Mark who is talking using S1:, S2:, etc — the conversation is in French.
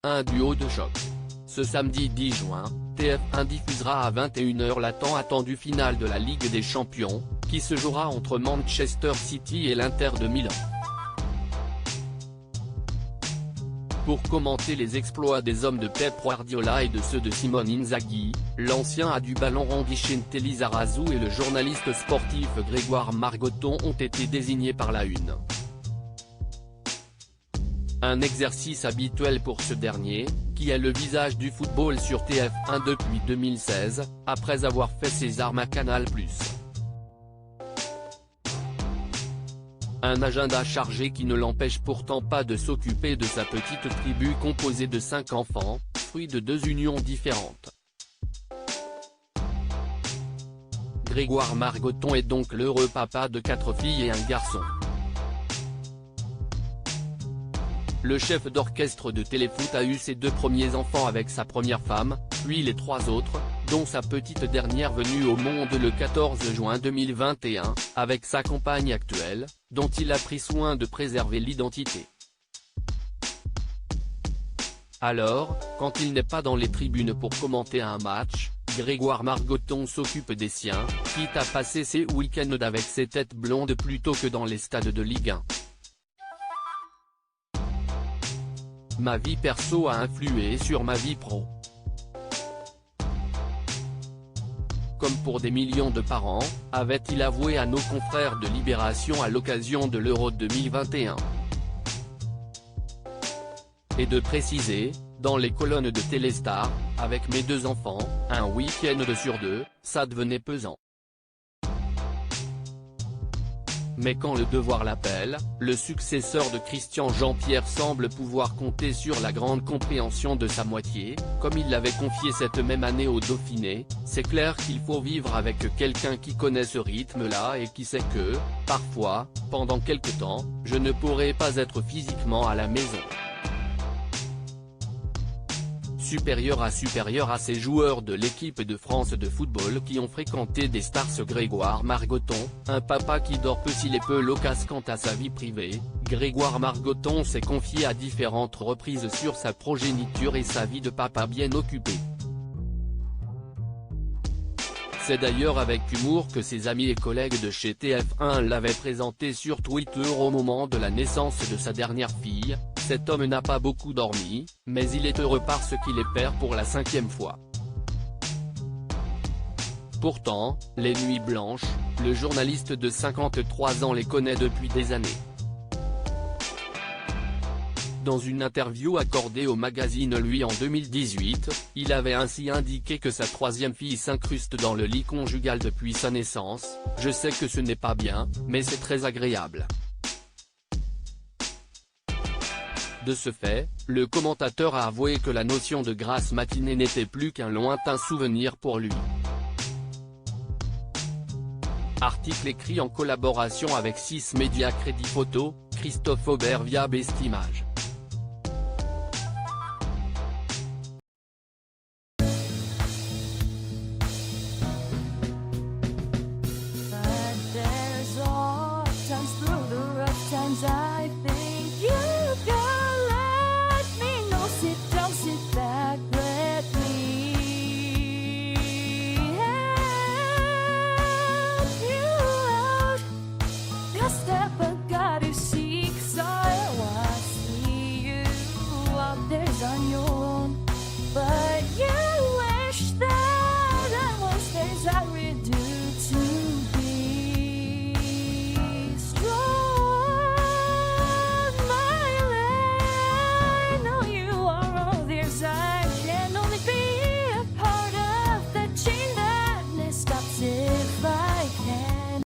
S1: un duo de choc. Ce samedi 10 juin, TF1 diffusera à 21 h la tant attendue finale de la Ligue des Champions, qui se jouera entre Manchester City et l'Inter de Milan. Pour commenter les exploits des hommes de Pep Guardiola et de ceux de Simone Inzaghi, l'ancien a du ballon rond Vicente Lizarazu et le journaliste sportif Grégoire Margoton ont été désignés par la une. Un exercice habituel pour ce dernier, qui est le visage du football sur TF1 depuis 2016, après avoir fait ses armes à Canal+. Un agenda chargé qui ne l'empêche pourtant pas de s'occuper de sa petite tribu composée de 5 enfants, fruit de 2 unions différentes. Grégoire Margoton est donc l'heureux papa de 4 filles et un garçon. Le chef d'orchestre de Téléfoot a eu ses 2 premiers enfants avec sa première femme, puis les 3 autres, dont sa petite dernière venue au monde le 14 juin 2021, avec sa compagne actuelle, dont il a pris soin de préserver l'identité. Alors, quand il n'est pas dans les tribunes pour commenter un match, Grégoire Margoton s'occupe des siens, quitte à passer ses week-ends avec ses têtes blondes plutôt que dans les stades de Ligue 1. Ma vie perso a influé sur ma vie pro. Comme pour des millions de parents, avait-il avoué à nos confrères de Libération à l'occasion de l'Euro 2021. Et de préciser, dans les colonnes de Téléstar, avec mes 2 enfants, un week-end sur 2, ça devenait pesant. Mais quand le devoir l'appelle, le successeur de Christian Jean-Pierre semble pouvoir compter sur la grande compréhension de sa moitié, comme il l'avait confié cette même année au Dauphiné. C'est clair qu'il faut vivre avec quelqu'un qui connaît ce rythme-là et qui sait que, parfois, pendant quelque temps, je ne pourrai pas être physiquement à la maison. Supérieur à ces joueurs de l'équipe de France de football qui ont fréquenté des stars. Grégoire Margoton, un papa qui dort peu s'il est peu loquace quant à sa vie privée, Grégoire Margoton s'est confié à différentes reprises sur sa progéniture et sa vie de papa bien occupé. C'est d'ailleurs avec humour que ses amis et collègues de chez TF1 l'avaient présenté sur Twitter au moment de la naissance de sa dernière fille. Cet homme n'a pas beaucoup dormi, mais il est heureux parce qu'il est père pour la 5e fois. Pourtant, les nuits blanches, le journaliste de 53 ans les connaît depuis des années. Dans une interview accordée au magazine Lui en 2018, il avait ainsi indiqué que sa 3e fille s'incruste dans le lit conjugal depuis sa naissance. « Je sais que ce n'est pas bien, mais c'est très agréable ». De ce fait, le commentateur a avoué que la notion de grasse matinée n'était plus qu'un lointain souvenir pour lui. Article écrit en collaboration avec 6 médias. Crédit photo, Christophe Aubert via Bestimage.